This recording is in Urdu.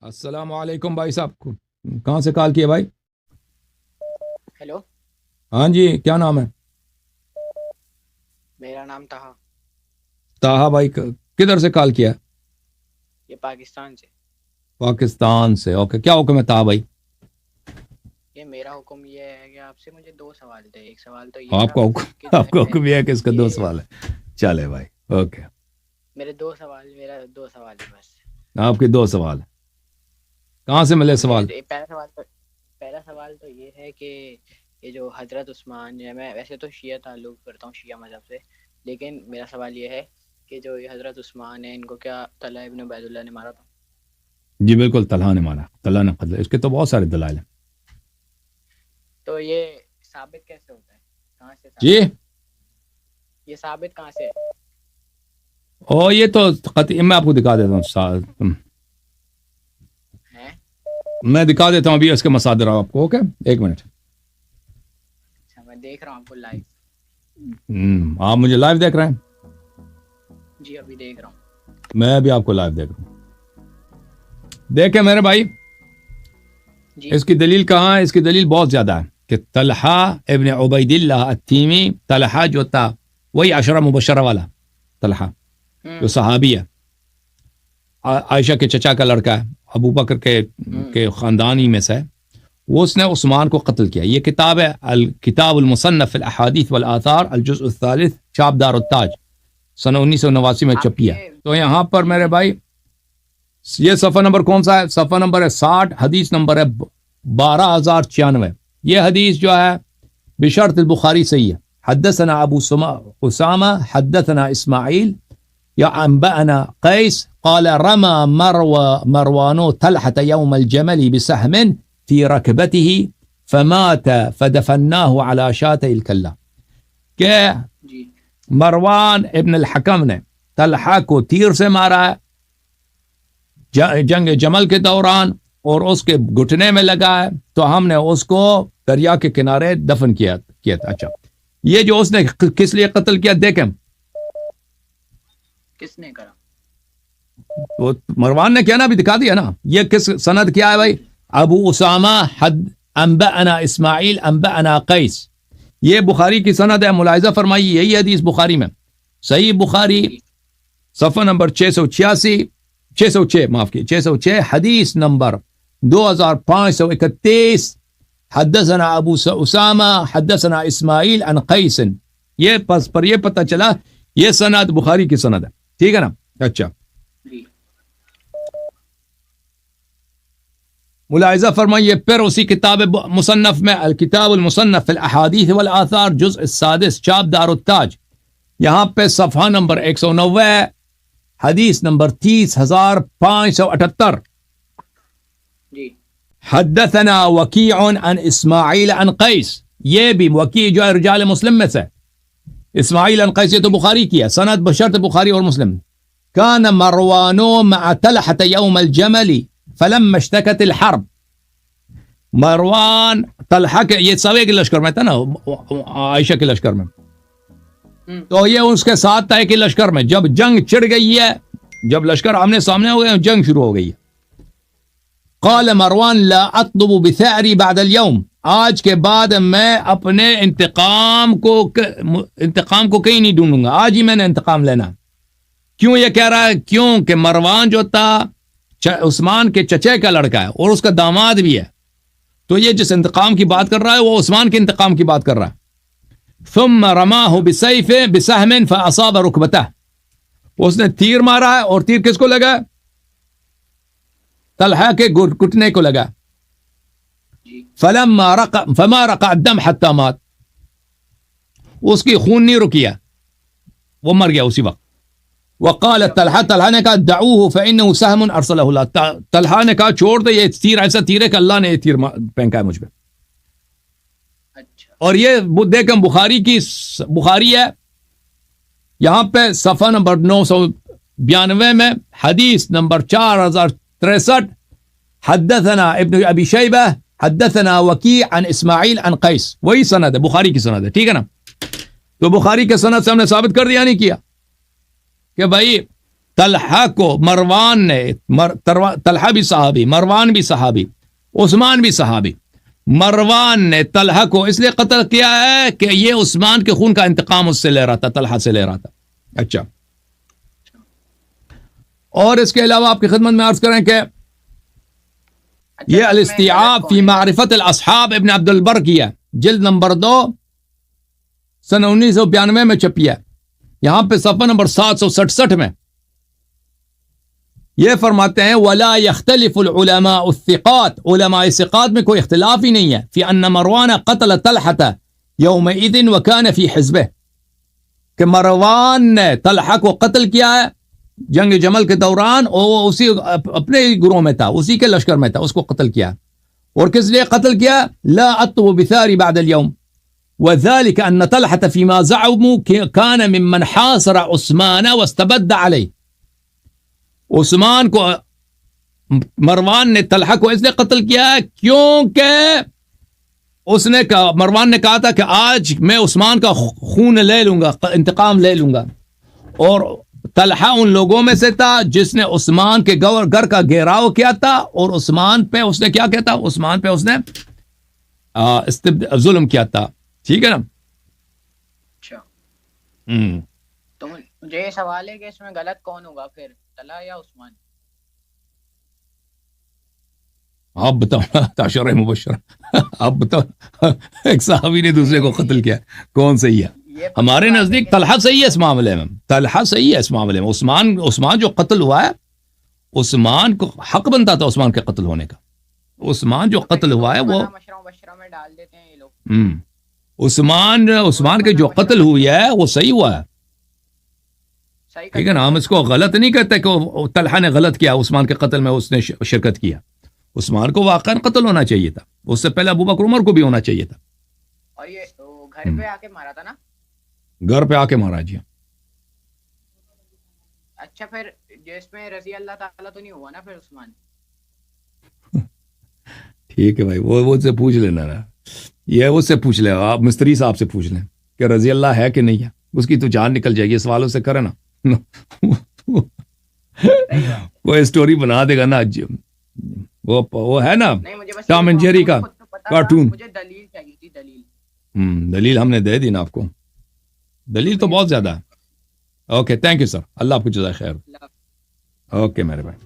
السلام علیکم بھائی صاحب، کہاں سے کال کیا بھائی؟ ہیلو، ہاں جی، کیا نام ہے؟ میرا نام تہا۔ طاہا بھائی، کدھر سے کال کیا؟ یہ پاکستان سے۔ پاکستان سے، اوکے، کیا حکم ہے طاہا بھائی؟ یہ میرا حکم یہ ہے کہ آپ سے مجھے دو سوال تھے۔ ایک سوال تو یہ آپ تھا کا کہ حکم، جو آپ کا ہے حکم یہ ہے کہ اس کا دو یہ سوال ہے؟ چلے بھائی، اوکے، میرا دو سوال ہے بس۔ آپ کے دو سوال ہیں، کہاں سے ملے سوال؟ پہلا سوال تو یہ ہے کہ یہ جو حضرت عثمان ہے، میں ویسے تو شیعہ تعلق کرتا ہوں، شیعہ مذہب سے، لیکن میرا سوال یہ ہے کہ جو یہ حضرت عثمان ہے، ان کو کیا طلحہ ابن عبید اللہ نے مارا تھا؟ جی بالکل، طلحہ نے مارا، طلحہ نے قتل، اس کے تو بہت سارے دلائل ہیں۔ تو یہ ثابت کیسے ہوتا ہے؟ کہاں سے جی، ثابت؟ یہ ثابت کہاں سے ہے؟ اور یہ تو قطعی، میں آپ کو دکھا دیتا ہوں، ہیں؟ میں دکھا دیتا ہوں ابھی اس کے مصادر آپ کو، اوکے، ایک منٹ۔ اچھا، میں دیکھ رہا ہوں آپ کو لائیو۔ آپ مجھے لائیو دیکھ رہے ہیں؟ جی ابھی دیکھ رہا ہوں۔ میں بھی آپ کو لائیو دیکھ رہا ہوں، دیکھیں میرے بھائی، جی اس کی دلیل کہاں ہے؟ اس کی دلیل بہت زیادہ ہے کہ طلحہ ابن عبید اللہ التیمی، طلحہ جو تھا وہی عشرہ مبشرہ والا طلحہ جو صحابی ہے، عائشہ کے چچا کا لڑکا ہے، ابو بکر کے خاندانی میں سے، وہ اس نے عثمان کو قتل کیا۔ یہ کتاب ہے الکتاب المصنف فی الاحادیث والآثار، الجزء الثالث، چھاپ دار التاج، سن 1989 میں چھپی ہے۔ تو یہاں پر میرے بھائی یہ صفحہ نمبر کون سا ہے؟ صفحہ نمبر ہے 60، حدیث نمبر ہے 12096۔ یہ حدیث جو ہے بشرط البخاری صحیح ہے۔ حدثنا ابو اسامہ حدثنا اسماعیل یا انبأنا قیس قال رمى مروان طلحة يوم الجمل بسهم في ركبته فمات فدفناه على شاطئ الكلا، کہ مروان ابن الحکم نے طلحہ کو تیر سے مارا ہے جنگ جمل کے دوران، اور اس کے گھٹنے میں لگا ہے، تو ہم نے اس کو دریا کے کنارے دفن کیا تھا۔ اچھا، یہ جو اس نے کس لیے قتل کیا دیکھیں، کس نے کرا؟ وہ مروان نے کیا نا، ابھی دکھا دیا نا۔ یہ کس سند کیا ہے بھائی؟ ابو اسامہ انبأنا اسماعیل انبأنا قیس، یہ بخاری کی سند ہے۔ ملاحظہ فرمائیے، یہی حدیث بخاری میں، صحیح بخاری صفحہ نمبر 606 معاف کی 606، حدیث نمبر 2531، حدثنا ابو اسامہ حدثنا اسماعیل عن قیس۔ یہ پس پر یہ پتہ چلا یہ سند بخاری کی سند ہے، ٹھیک ہے نا؟ اچھا، ملاحظہ فرمائیے، پھر اسی کتاب مصنف میں الکتاب المصنف فی الاحادیث والآثار، جزء السادس، چھاپ دار التاج، یہاں پہ صفحہ نمبر 190، حدیث نمبر 30578، جی حدثنا وکیع عن اسماعیل عن قیس، یہ بھی وکیع جو ہے رجال مسلم میں سے، اسماعیل عن قیس، یہ تو بخاری کی ہے سند بشرط بخاری اور مسلم۔ کان مروان مع طلحة یوم الجمل فلما اشتکت الحرب، مروان طلحہ کے، یہ سوے کے لشکر میں تھا نا، عائشہ کے لشکر میں، تو یہ اس کے ساتھ تھا کہ لشکر میں جب جنگ چڑھ گئی ہے، جب لشکر آمنے سامنے ہو گئے، جنگ شروع ہو گئی ہے، قال مروان لا اطلب بثأری بعد اليوم، آج کے بعد میں اپنے انتقام کو کہیں نہیں ڈھونڈوں گا، آج ہی میں نے انتقام لینا۔ کیوں یہ کہہ رہا ہے؟ کیوں کہ مروان جو تھا عثمان کے چچے کا لڑکا ہے اور اس کا داماد بھی ہے، تو یہ جس انتقام کی بات کر رہا ہے وہ عثمان کے انتقام کی بات کر رہا ہے۔ ثم رماه بسیف بسهم فاصاب ركبته، اس نے تیر مارا ہے، اور تیر کس کو لگا؟ طلحہ کے گھٹنے کو لگا۔ فما رقع الدم حتى مات، اس کی خون نہیں رکیا، وہ مر گیا اسی وقت۔ وقال طلحہ نے کہا دعوه فانه سهم ارسله الله، طلحہ نے کہا چھوڑ دے، یہ تیر ایسا تیر ہے کہ اللہ نے یہ تیر پھینکا ہے مجھ پہ۔ اور یہ دیکھیں بخاری ہے، یہاں پہ صفحہ نمبر 992 میں، حدیث نمبر 4063، حدثنا ابن ابی شیبہ حدثنا وکیع عن اسماعیل عن قیس، وہی سند ہے، بخاری کی سند ہے، ٹھیک ہے نا؟ تو بخاری کے سند سے ہم نے ثابت کر دیا نہیں کیا کہ بھائی طلحہ کو مروان نے طلحہ بھی صحابی، مروان بھی صحابی، عثمان بھی صحابی، مروان نے طلحہ کو اس لیے قتل کیا ہے کہ یہ عثمان کے خون کا انتقام اس سے لے رہا تھا، طلحہ سے لے رہا تھا. اچھا، اور اس کے علاوہ آپ کی خدمت میں عرض کریں کہ یہ الاستیعاب فی معرفت الاصحاب ابن عبد البر کی ہے، جلد نمبر 2 سن 1992 میں چھپی ہے. یہاں پہ صفحہ نمبر 767 میں یہ فرماتے ہیں وَلَا يَخْتَلِفُ الْعُلَمَاءُ الثِّقَاتِ، علماء ثقات میں کوئی اختلاف ہی نہیں ہے فی ان مروان قتل طلحہ یومئذ وکان فی حزبہ، کہ مروان نے طلحہ کو قتل کیا ہے جنگ جمل کے دوران، اور اسی اپنے گروہ میں تھا، اسی کے لشکر میں تھا، اس کو قتل کیا. اور کس لیے قتل کیا؟ لا اطلب بثاری بعد اليوم وذلك ان طلحة فيما زعموا كان ممن حاصر عثمان واستبد عليه. عثمان کو مروان نے طلحہ کو اس لیے قتل کیا ہے کیونکہ اس نے کہا، مروان نے کہا تھا کہ آج میں عثمان کا خون لے لوں گا، انتقام لے لوں گا. اور طلحہ ان لوگوں میں سے تھا جس نے عثمان کے گھر کا گھیراؤ کیا تھا، اور عثمان پہ اس نے کیا کیا تھا؟ عثمان پہ اس نے ظلم کیا تھا. ٹھیک ہے نا؟ اچھا، تو مجھے یہ سوال ہے کہ اس میں غلط کون ہوگا پھر، طلحہ یا عثمان؟ آپ بتاؤ، عشرہ مبشرہ، آپ بتاؤ، ایک صحابی نے دوسرے کو قتل کیا، کون صحیح ہے؟ ہمارے نزدیک طلحہ صحیح ہے اس معاملے میں، طلحہ صحیح ہے اس معاملے میں. عثمان جو قتل ہوا ہے، عثمان کو حق بنتا تھا عثمان کے قتل ہونے کا. عثمان جو قتل ہوا ہے وہ مشرہ میں ڈال دیتے ہیں یہ لوگ. عثمان کے جو قتل ہوئی ہے وہ صحیح ہوا ہے. ٹھیک ہے نا؟ ہم اس کو غلط نہیں کہتے کہ طلحہ نے غلط کیا، عثمان کے قتل میں اس نے شرکت کیا. عثمان کو واقعا قتل ہونا چاہیے تھا، اس سے پہلے ابوبکر عمر کو بھی ہونا چاہیے تھا. اور یہ گھر پہ آ کے مارا تھا نا؟ گھر پہ آ کے مارا جی. اچھا، پھر جس میں رضی اللہ تعالیٰ تو نہیں ہوا نا پھر عثمان؟ ٹھیک ہے بھائی، وہ سے پوچھ لینا نا، یہ اس سے پوچھ لیں، آپ مستری صاحب سے پوچھ لیں کہ رضی اللہ ہے کہ نہیں ہے، اس کی تو جان نکل جائے گی. سوالوں سے کرے نا کوئی اسٹوری بنا دے گا نا. وہ ہے نا ٹام اینڈ جیری کا کارٹون. مجھے دلیل چاہیے تھی، دلیل. دلیل ہم نے دے دی نا آپ کو، دلیل تو بہت زیادہ ہے. اوکے، تھینک یو سر، اللہ آپ کو جزائے خیر. اوکے میرے بھائی.